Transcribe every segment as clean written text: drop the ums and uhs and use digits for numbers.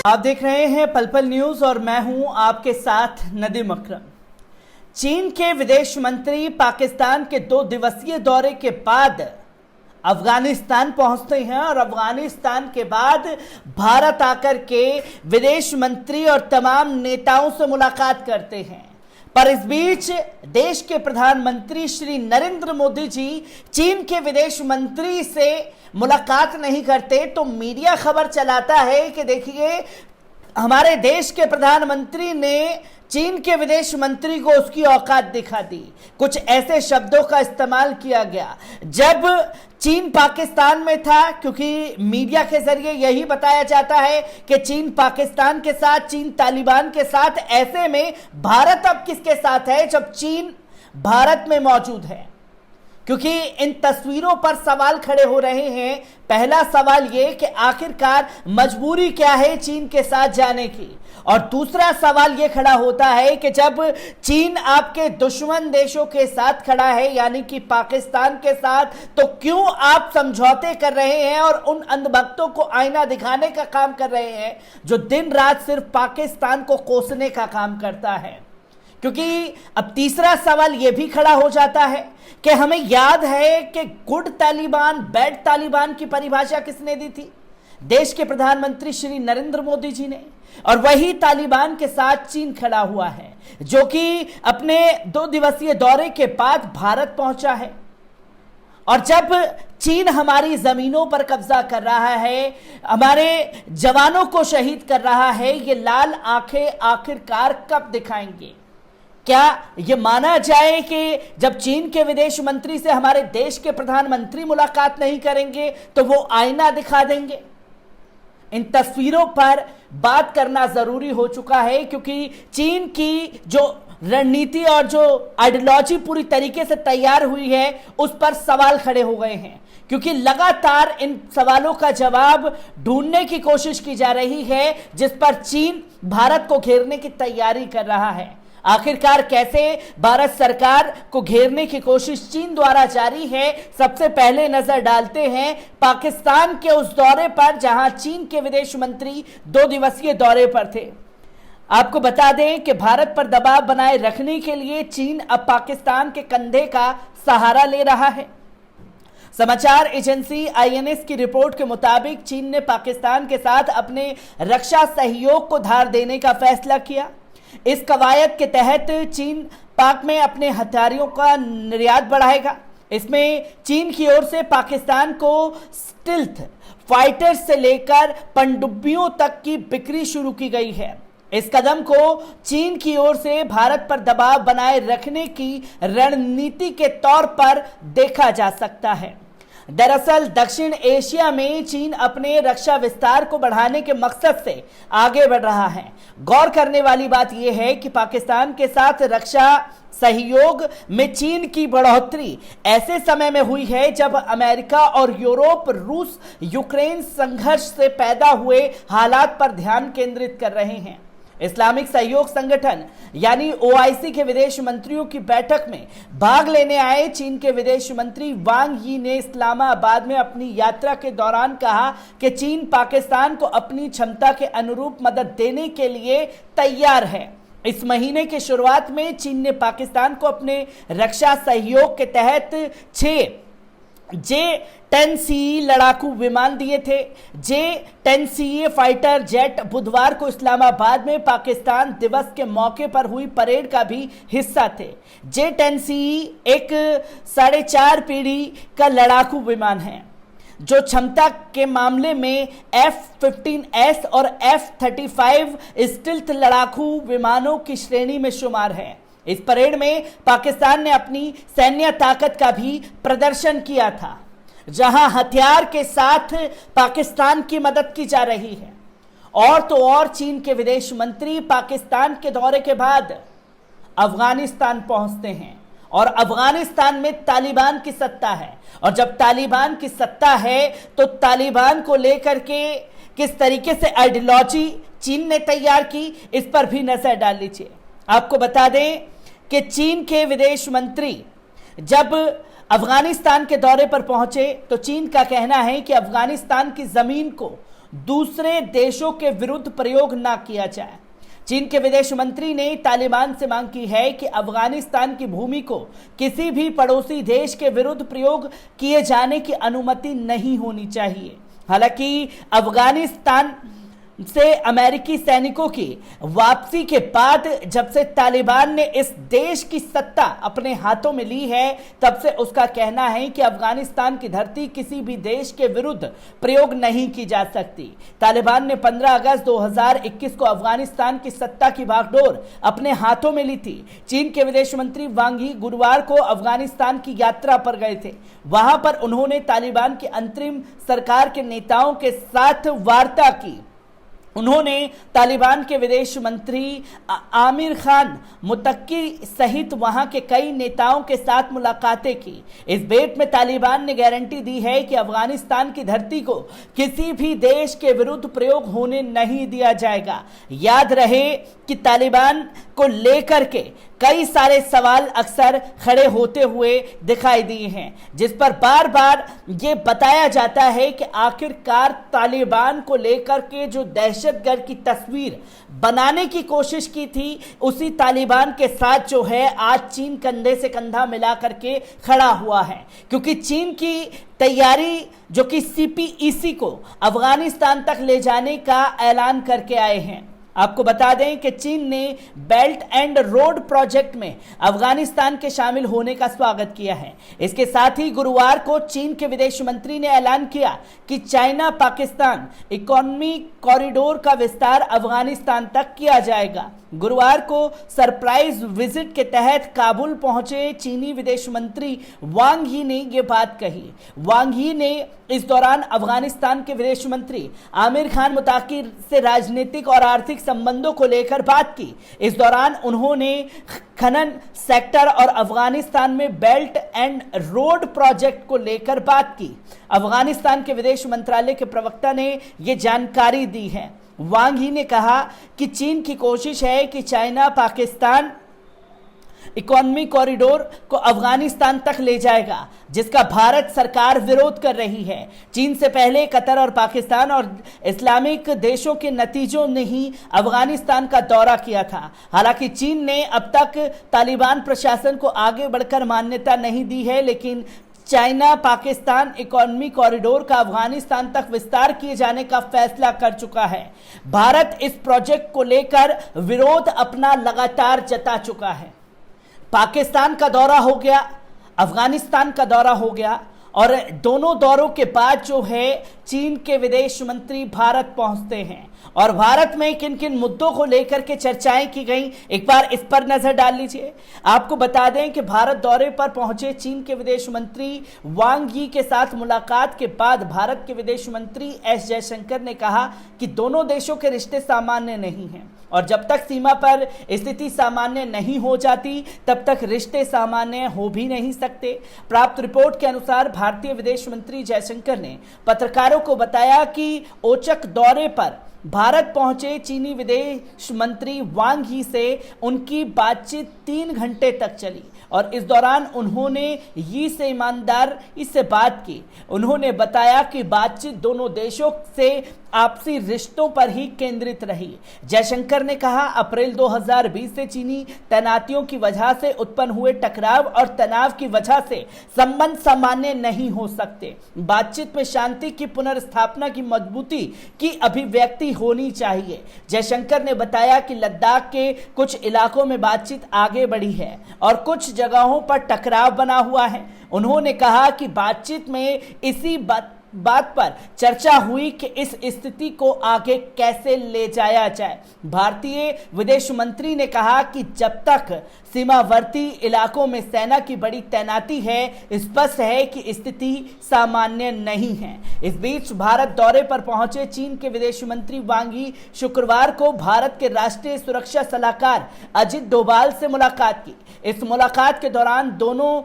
आप देख रहे हैं पल पल न्यूज और मैं हूं आपके साथ नदीम अकरम। चीन के विदेश मंत्री पाकिस्तान के 2 दिवसीय दौरे के बाद अफगानिस्तान पहुंचते हैं और अफगानिस्तान के बाद भारत आकर के विदेश मंत्री और तमाम नेताओं से मुलाकात करते हैं। पर इस बीच देश के प्रधानमंत्री श्री नरेंद्र मोदी जी चीन के विदेश मंत्री से मुलाकात नहीं करते तो मीडिया खबर चलाता है कि देखिए हमारे देश के प्रधानमंत्री ने चीन के विदेश मंत्री को उसकी औकात दिखा दी। कुछ ऐसे शब्दों का इस्तेमाल किया गया जब चीन पाकिस्तान में था, क्योंकि मीडिया के जरिए यही बताया जाता है कि चीन पाकिस्तान के साथ, चीन तालिबान के साथ। ऐसे में भारत अब किसके साथ है जब चीन भारत में मौजूद है? क्योंकि इन तस्वीरों पर सवाल खड़े हो रहे हैं। पहला सवाल ये कि आखिरकार मजबूरी क्या है चीन के साथ जाने की, और दूसरा सवाल ये खड़ा होता है कि जब चीन आपके दुश्मन देशों के साथ खड़ा है यानी कि पाकिस्तान के साथ, तो क्यों आप समझौते कर रहे हैं और उन अंधभक्तों को आईना दिखाने का काम कर रहे हैं जो दिन रात सिर्फ पाकिस्तान को कोसने का काम करता है? क्योंकि अब तीसरा सवाल यह भी खड़ा हो जाता है कि हमें याद है कि गुड तालिबान, बैड तालिबान की परिभाषा किसने दी थी? देश के प्रधानमंत्री श्री नरेंद्र मोदी जी ने। और वही तालिबान के साथ चीन खड़ा हुआ है जो कि अपने 2 दिवसीय दौरे के बाद भारत पहुंचा है। और जब चीन हमारी जमीनों पर कब्जा कर रहा है, हमारे जवानों को शहीद कर रहा है, ये लाल आंखें आखिरकार कब दिखाएंगे? क्या यह माना जाए कि जब चीन के विदेश मंत्री से हमारे देश के प्रधानमंत्री मुलाकात नहीं करेंगे तो वो आईना दिखा देंगे? इन तस्वीरों पर बात करना जरूरी हो चुका है, क्योंकि चीन की जो रणनीति और जो आइडियोलॉजी पूरी तरीके से तैयार हुई है उस पर सवाल खड़े हो गए हैं। क्योंकि लगातार इन सवालों का जवाब ढूंढने की कोशिश की जा रही है जिस पर चीन भारत को घेरने की तैयारी कर रहा है। आखिरकार कैसे भारत सरकार को घेरने की कोशिश चीन द्वारा जारी है, सबसे पहले नजर डालते हैं पाकिस्तान के उस दौरे पर जहां चीन के विदेश मंत्री 2 दिवसीय दौरे पर थे। आपको बता दें कि भारत पर दबाव बनाए रखने के लिए चीन अब पाकिस्तान के कंधे का सहारा ले रहा है। समाचार एजेंसी आईएनएस की रिपोर्ट के मुताबिक चीन ने पाकिस्तान के साथ अपने रक्षा सहयोग को धार देने का फैसला किया। इस कवायद के तहत चीन पाक में अपने हथियारों का निर्यात बढ़ाएगा। इसमें चीन की ओर से पाकिस्तान को स्टिल्थ फाइटर्स से लेकर पनडुब्बियों तक की बिक्री शुरू की गई है। इस कदम को चीन की ओर से भारत पर दबाव बनाए रखने की रणनीति के तौर पर देखा जा सकता है। दरअसल दक्षिण एशिया में चीन अपने रक्षा विस्तार को बढ़ाने के मकसद से आगे बढ़ रहा है। गौर करने वाली बात यह है कि पाकिस्तान के साथ रक्षा सहयोग में चीन की बढ़ोतरी ऐसे समय में हुई है जब अमेरिका और यूरोप रूस यूक्रेन संघर्ष से पैदा हुए हालात पर ध्यान केंद्रित कर रहे हैं। इस्लामिक सहयोग संगठन यानी ओआईसी के विदेश मंत्रियों की बैठक में भाग लेने आए चीन के विदेश मंत्री वांग यी ने इस्लामाबाद में अपनी यात्रा के दौरान कहा कि चीन पाकिस्तान को अपनी क्षमता के अनुरूप मदद देने के लिए तैयार है। इस महीने की शुरुआत में चीन ने पाकिस्तान को अपने रक्षा सहयोग के तहत 6 J-10C लड़ाकू विमान दिए थे। J-10C फाइटर जेट बुधवार को इस्लामाबाद में पाकिस्तान दिवस के मौके पर हुई परेड का भी हिस्सा थे। J-10C एक 4.5 पीढ़ी का लड़ाकू विमान है जो क्षमता के मामले में F-15S और F-35 स्टिल्थ लड़ाकू विमानों की श्रेणी में शुमार है। इस परेड में पाकिस्तान ने अपनी सैन्य ताकत का भी प्रदर्शन किया था, जहां हथियार के साथ पाकिस्तान की मदद की जा रही है। और तो और चीन के विदेश मंत्री पाकिस्तान के दौरे के बाद अफगानिस्तान पहुंचते हैं और अफगानिस्तान में तालिबान की सत्ता है। और जब तालिबान की सत्ता है तो तालिबान को लेकर के किस तरीके से आइडियोलॉजी चीन ने तैयार की, इस पर भी नजर डाल लीजिए। आपको बता दें कि चीन के विदेश मंत्री जब अफगानिस्तान के दौरे पर पहुंचे तो चीन का कहना है कि अफगानिस्तान की जमीन को दूसरे देशों के विरुद्ध प्रयोग न किया जाए। चीन के विदेश मंत्री ने तालिबान से मांग की है कि अफगानिस्तान की भूमि को किसी भी पड़ोसी देश के विरुद्ध प्रयोग किए जाने की अनुमति नहीं होनी चाहिए। हालांकि अफगानिस्तान से अमेरिकी सैनिकों की वापसी के बाद जब से तालिबान ने इस देश की सत्ता अपने हाथों में ली है, तब से उसका कहना है कि अफगानिस्तान की धरती किसी भी देश के विरुद्ध प्रयोग नहीं की जा सकती। तालिबान ने 15 अगस्त 2021 को अफगानिस्तान की सत्ता की बागडोर अपने हाथों में ली थी। चीन के विदेश मंत्री वांग यी गुरुवार को अफगानिस्तान की यात्रा पर गए थे। वहां पर उन्होंने तालिबान की अंतरिम सरकार के नेताओं के साथ वार्ता की। उन्होंने तालिबान के विदेश मंत्री आमिर खान मुत्तकी सहित वहां के कई नेताओं के साथ मुलाकातें की। इस भेंट में तालिबान ने गारंटी दी है कि अफगानिस्तान की धरती को किसी भी देश के विरुद्ध प्रयोग होने नहीं दिया जाएगा। याद रहे कि तालिबान को लेकर के कई सारे सवाल अक्सर खड़े होते हुए दिखाई दिए हैं, जिस पर बार बार ये बताया जाता है कि आखिरकार तालिबान को लेकर के जो दहशतगर्द की तस्वीर बनाने की कोशिश की थी, उसी तालिबान के साथ जो है आज चीन कंधे से कंधा मिला करके खड़ा हुआ है। क्योंकि चीन की तैयारी जो कि CPEC को अफगानिस्तान तक ले जाने का ऐलान करके आए हैं। आपको बता दें कि चीन ने बेल्ट एंड रोड प्रोजेक्ट में अफगानिस्तान के शामिल होने का स्वागत किया है। इसके साथ ही गुरुवार को चीन के विदेश मंत्री ने ऐलान किया कि चाइना पाकिस्तान इकोनॉमिक कॉरिडोर का विस्तार अफगानिस्तान तक किया जाएगा। गुरुवार को सरप्राइज विजिट के तहत काबुल पहुंचे चीनी विदेश मंत्री वांग यी ने यह बात कही। वांग यी ने इस दौरान अफगानिस्तान के विदेश मंत्री आमिर खान मुत्तकी से राजनीतिक और आर्थिक संबंधों को लेकर बात की। इस दौरान उन्होंने खनन सेक्टर और अफगानिस्तान में बेल्ट एंड रोड प्रोजेक्ट को लेकर बात की। अफगानिस्तान के विदेश मंत्रालय के प्रवक्ता ने यह जानकारी दी है। वांग यी ने कहा कि चीन की कोशिश है कि चाइना पाकिस्तान इकोनॉमिक कॉरिडोर को अफगानिस्तान तक ले जाएगा, जिसका भारत सरकार विरोध कर रही है। चीन से पहले कतर और पाकिस्तान और इस्लामिक देशों के नतीजों ने ही अफगानिस्तान का दौरा किया था। हालांकि चीन ने अब तक तालिबान प्रशासन को आगे बढ़कर मान्यता नहीं दी है, लेकिन चाइना पाकिस्तान इकोनॉमी कॉरिडोर का अफगानिस्तान तक विस्तार किए जाने का फैसला कर चुका है। भारत इस प्रोजेक्ट को लेकर विरोध अपना लगातार जता चुका है। पाकिस्तान का दौरा हो गया, अफगानिस्तान का दौरा हो गया, और दोनों दौरों के बाद जो है चीन के विदेश मंत्री भारत पहुंचते हैं। और भारत में किन किन मुद्दों को लेकर के चर्चाएं की गई, एक बार इस पर नजर डाल लीजिए। आपको बता दें कि भारत दौरे पर पहुंचे चीन के विदेश मंत्री वांग यी के साथ मुलाकात के बाद भारत के विदेश मंत्री एस जयशंकर ने कहा कि दोनों देशों के रिश्ते सामान्य नहीं हैं, और जब तक सीमा पर स्थिति सामान्य नहीं हो जाती तब तक रिश्ते सामान्य हो भी नहीं सकते। प्राप्त रिपोर्ट के अनुसार भारतीय विदेश मंत्री जयशंकर ने पत्रकारों को बताया कि ओचक दौरे पर भारत पहुंचे चीनी विदेश मंत्री वांग यी से उनकी बातचीत 3 घंटे तक चली, और इस दौरान उन्होंने यी से ईमानदारी से बात की। उन्होंने बताया कि बातचीत दोनों देशों से आपसी रिश्तों पर ही केंद्रित रही। जयशंकर ने कहा, अप्रैल 2020 से चीनी तैनातियों की वजह से उत्पन्न हुए टकराव और तनाव की वजह से संबंध सामान्य नहीं हो सकते। बातचीत में शांति की पुनर्स्थापना की मजबूती की अभिव्यक्ति होनी चाहिए। जयशंकर ने बताया कि लद्दाख के कुछ इलाकों में बातचीत आगे बढ़ी है और कुछ जगहों पर टकराव बना हुआ है। उन्होंने कहा कि बातचीत में इसी बात पर चर्चा हुई कि इस स्थिति को आगे कैसे ले जाया जाए। भारतीय विदेश मंत्री ने कहा कि जब तक सीमावर्ती इलाकों में सेना की बड़ी तैनाती है, स्पष्ट है कि स्थिति सामान्य नहीं है। इस बीच भारत दौरे पर पहुंचे चीन के विदेश मंत्री वांग यी शुक्रवार को भारत के राष्ट्रीय सुरक्षा सलाहकार अजित डोभाल से मुलाकात की। इस मुलाकात के दौरान दोनों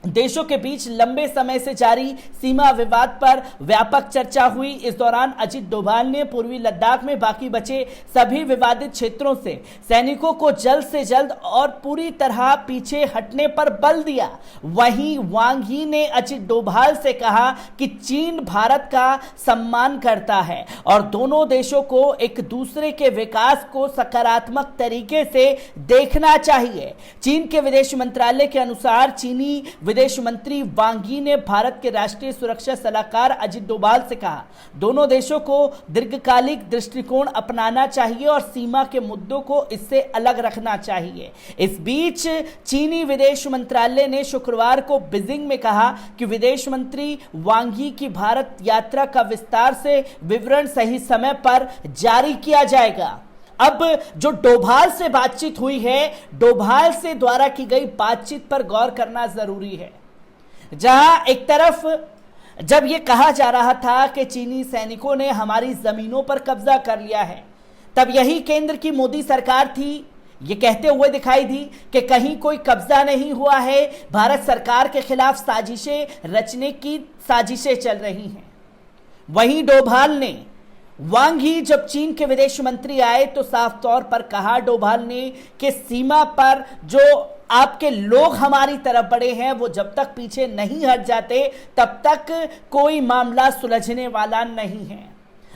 देशों के बीच लंबे समय से जारी सीमा विवाद पर व्यापक चर्चा हुई। इस दौरान अजित डोभाल ने पूर्वी लद्दाख में बाकी बचे सभी विवादित क्षेत्रों से सैनिकों को जल्द से जल्द और पूरी तरह पीछे हटने पर बल दिया। वहीं वांग यी ने अजित डोभाल से कहा कि चीन भारत का सम्मान करता है और दोनों देशों को एक दूसरे के विकास को सकारात्मक तरीके से देखना चाहिए। चीन के विदेश मंत्रालय के अनुसार चीनी विदेश मंत्री वांग यी ने भारत के राष्ट्रीय सुरक्षा सलाहकार अजित डोभाल से कहा, दोनों देशों को दीर्घकालिक दृष्टिकोण अपनाना चाहिए और सीमा के मुद्दों को इससे अलग रखना चाहिए। इस बीच चीनी विदेश मंत्रालय ने शुक्रवार को बीजिंग में कहा कि विदेश मंत्री वांग यी की भारत यात्रा का विस्तार से विवरण सही समय पर जारी किया जाएगा। अब जो डोभाल से बातचीत हुई है, डोभाल से द्वारा की गई बातचीत पर गौर करना जरूरी है। जहां एक तरफ जब यह कहा जा रहा था कि चीनी सैनिकों ने हमारी जमीनों पर कब्जा कर लिया है, तब यही केंद्र की मोदी सरकार थी ये कहते हुए दिखाई दी कि कहीं कोई कब्जा नहीं हुआ है, भारत सरकार के खिलाफ साजिशें रचने की साजिशें चल रही हैं। वहीं डोभाल ने वांग यी जब चीन के विदेश मंत्री आए तो साफ तौर पर कहा डोभाल ने कि सीमा पर जो आपके लोग हमारी तरफ बढ़े हैं वो जब तक पीछे नहीं हट जाते तब तक कोई मामला सुलझने वाला नहीं है।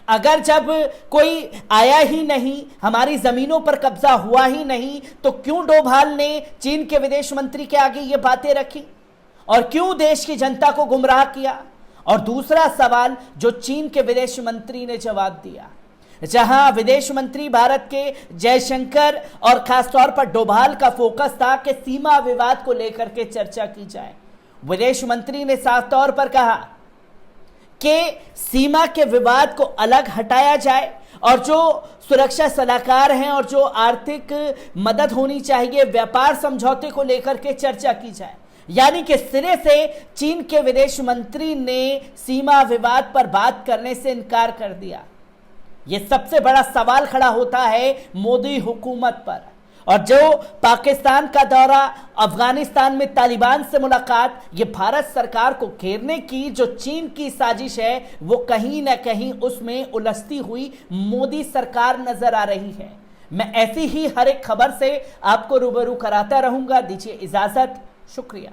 अगर जब कोई आया ही नहीं, हमारी जमीनों पर कब्जा हुआ ही नहीं, तो क्यों डोभाल ने चीन के विदेश मंत्री के आगे ये बातें रखी और क्यों देश की जनता को गुमराह किया? और दूसरा सवाल जो चीन के विदेश मंत्री ने जवाब दिया, जहां विदेश मंत्री भारत के जयशंकर और खासतौर पर डोभाल का फोकस था कि सीमा विवाद को लेकर के चर्चा की जाए। विदेश मंत्री ने साफ तौर पर कहा कि सीमा के विवाद को अलग हटाया जाए और जो सुरक्षा सलाहकार हैं और जो आर्थिक मदद होनी चाहिए, व्यापार समझौते को लेकर के चर्चा की जाए। यानी कि सिरे से चीन के विदेश मंत्री ने सीमा विवाद पर बात करने से इनकार कर दिया। यह सबसे बड़ा सवाल खड़ा होता है मोदी हुकूमत पर। और जो पाकिस्तान का दौरा, अफगानिस्तान में तालिबान से मुलाकात, ये भारत सरकार को घेरने की जो चीन की साजिश है वो कहीं ना कहीं उसमें उलझती हुई मोदी सरकार नजर आ रही है। मैं ऐसी ही हर एक खबर से आपको रूबरू कराता रहूंगा। दीजिए इजाजत, शुक्रिया।